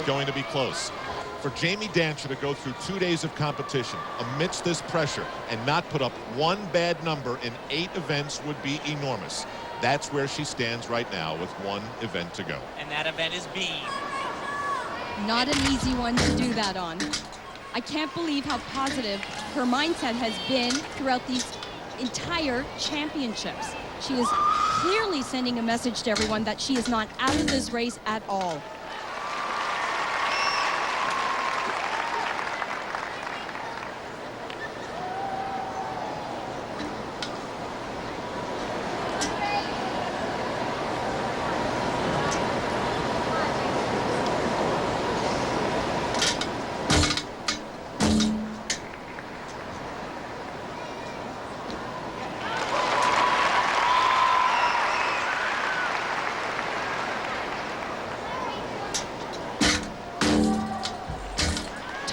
it's going to be close. For Jamie Dantzscher to go through 2 days of competition amidst this pressure and not put up one bad number in 8 events would be enormous. That's where she stands right now with 1 event to go. And that event is beam. Not an easy one to do that on. I can't believe how positive her mindset has been throughout these entire championships. She is clearly sending a message to everyone that she is not out of this race at all.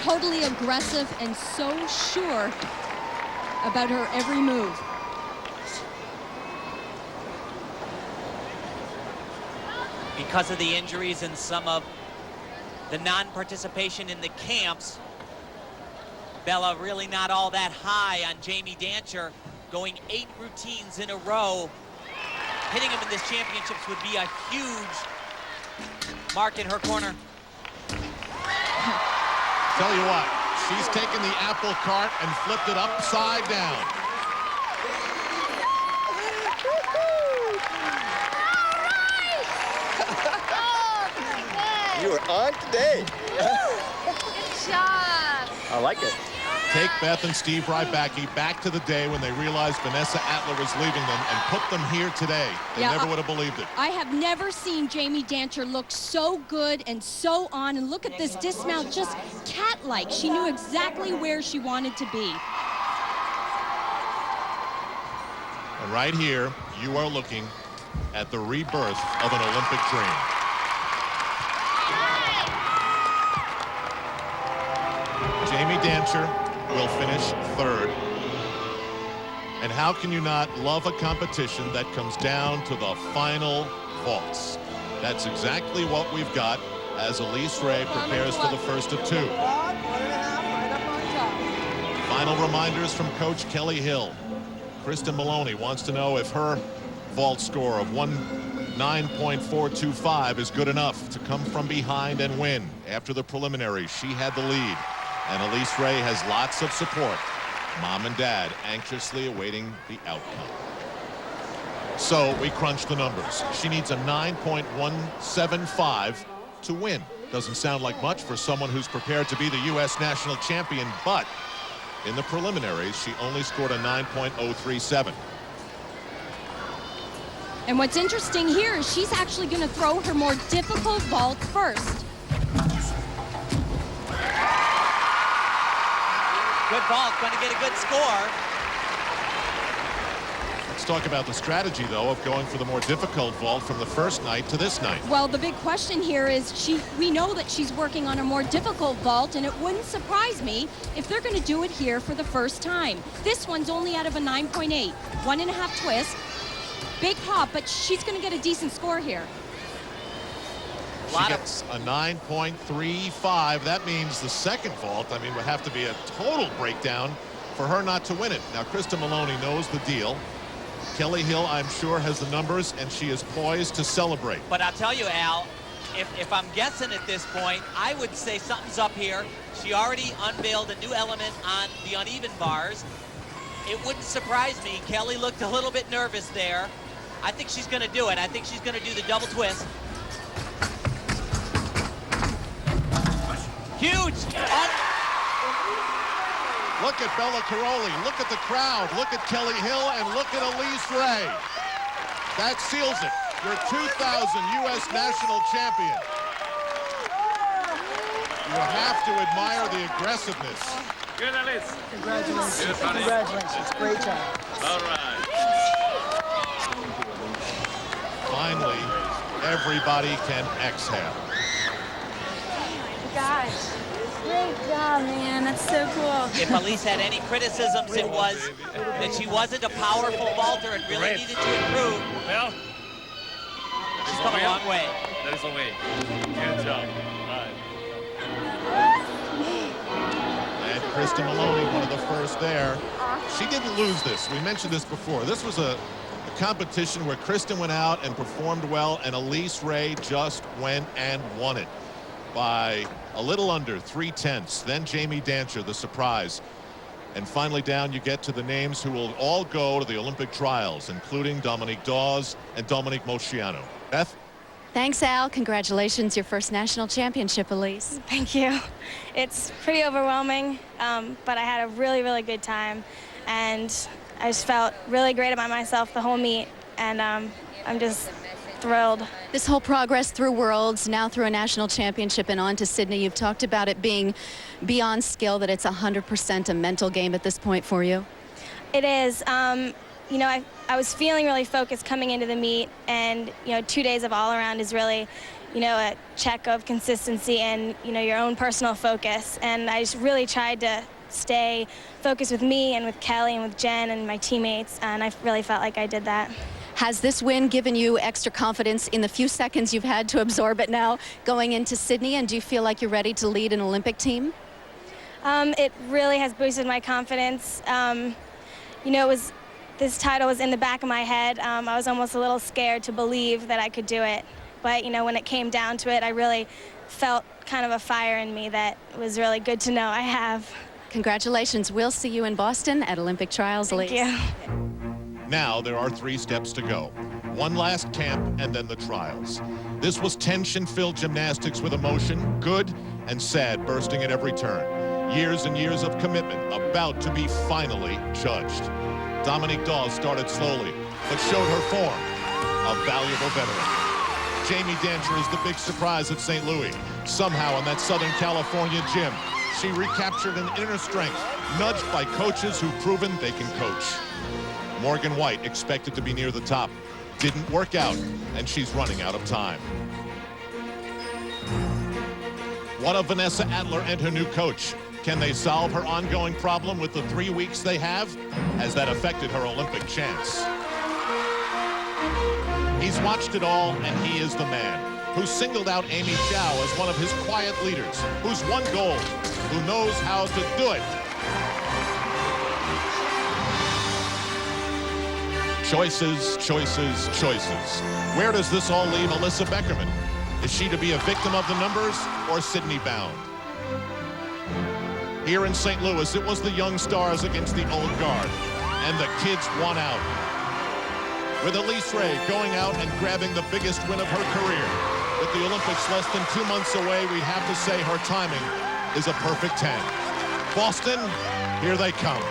Totally aggressive and so sure about her every move. Because of the injuries and some of the non-participation in the camps, Bella really not all that high on Jamie Dantzscher, going 8 routines in a row. Hitting him in this championships would be a huge mark in her corner. Tell you what, she's taken the apple cart and flipped it upside down. You were on today. Good job. I like it. Take Beth and Steve Rybacki back to the day when they realized Vanessa Atler was leaving them and put them here today. They never would have believed it. I have never seen Jamie Dantzscher look so good and so on. And look at this dismount, just cat-like. She knew exactly where she wanted to be. And right here, you are looking at the rebirth of an Olympic dream. Jamie Dantzscher will finish 3rd. And how can you not love a competition that comes down to the final vaults? That's exactly what we've got as Elise Ray prepares for the first of 2. Final reminders from Coach Kelly Hill. Kristen Maloney wants to know if her vault score of 9.425 is good enough to come from behind and win. After the preliminaries, she had the lead. And Elise Ray has lots of support. Mom and Dad anxiously awaiting the outcome. So we crunch the numbers. She needs a 9.175 to win. Doesn't sound like much for someone who's prepared to be the U.S. national champion, but in the preliminaries, she only scored a 9.037. And what's interesting here is she's actually going to throw her more difficult vault first. Good vault, going to get a good score. Let's talk about the strategy, though, of going for the more difficult vault from the first night to this night. Well, the big question here is we know that she's working on a more difficult vault, and it wouldn't surprise me if they're going to do it here for the first time. This one's only out of a 9.8, 1.5 twist, big hop, but she's going to get a decent score here. She gets a 9.35. That means the second vault, I mean, would have to be a total breakdown for her not to win it. Now, Krista Maloney knows the deal. Kelly Hill, I'm sure, has the numbers, and she is poised to celebrate. But I'll tell you, Al, if I'm guessing at this point, I would say something's up here. She already unveiled a new element on the uneven bars. It wouldn't surprise me. Kelly looked a little bit nervous there. I think she's going to do it. I think she's going to do the double twist. Huge! Look at Bella Caroli, look at the crowd, look at Kelly Hill, and look at Elise Ray. That seals it. Your 2000 U.S. national champion. You have to admire the aggressiveness. Good, Elise. Congratulations. Good, buddy. Congratulations. Great job. All right. Finally, everybody can exhale. Gosh, great job, man. That's so cool. If Elise had any criticisms, it was that she wasn't a powerful vaulter and really needed to improve. Well, She's come a long way. that is a way. Good job. All right. Kristen Maloney, one of the first there. She didn't lose this. We mentioned this before. This was a competition where Kristen went out and performed well, and Elise Ray just went and won it by a little under 3/10. Then Jamie Dantzscher, the surprise. And finally down you get to the names who will all go to the Olympic trials, including Dominique Dawes and Dominique Moceanu. Beth? Thanks, Al. Congratulations, your first national championship, Elise. Thank you. It's pretty overwhelming, but I had a really, really good time. And I just felt really great about myself the whole meet. And I'm just thrilled. This whole progress through Worlds, now through a national championship and on to Sydney, you've talked about it being beyond skill, that it's 100% a mental game at this point for you. It is. You know, I was feeling really focused coming into the meet, and, you know, 2 days of all-around is really, you know, a check of consistency and, you know, your own personal focus. And I just really tried to stay focused with me and with Kelly and with Jen and my teammates, and I really felt like I did that. Has this win given you extra confidence in the few seconds you've had to absorb it now going into Sydney, and do you feel like you're ready to lead an Olympic team? It really has boosted my confidence. You know, this title was in the back of my head. I was almost a little scared to believe that I could do it. But, you know, when it came down to it, I really felt kind of a fire in me that was really good to know I have. Congratulations. We'll see you in Boston at Olympic trials, Elise. Thank you. Now there are 3 steps to go. One last camp and then the trials. This was tension-filled gymnastics with emotion, good and sad, bursting at every turn. Years and years of commitment about to be finally judged. Dominique Dawes started slowly, but showed her form. A valuable veteran. Jamie Dantzscher is the big surprise at St. Louis. Somehow in that Southern California gym, she recaptured an inner strength, nudged by coaches who've proven they can coach. Morgan White expected to be near the top. Didn't work out, and she's running out of time. What of Vanessa Adler and her new coach? Can they solve her ongoing problem with the 3 weeks they have? Has that affected her Olympic chance? He's watched it all, and he is the man who singled out Amy Chow as one of his quiet leaders, who's won gold, who knows how to do it. Choices, choices, choices. Where does this all leave Alyssa Beckerman? Is she to be a victim of the numbers or Sydney bound? Here in St. Louis, it was the young stars against the old guard, and the kids won out. With Elise Ray going out and grabbing the biggest win of her career. With the Olympics less than 2 months away, we have to say her timing is a perfect 10. Boston, here they come.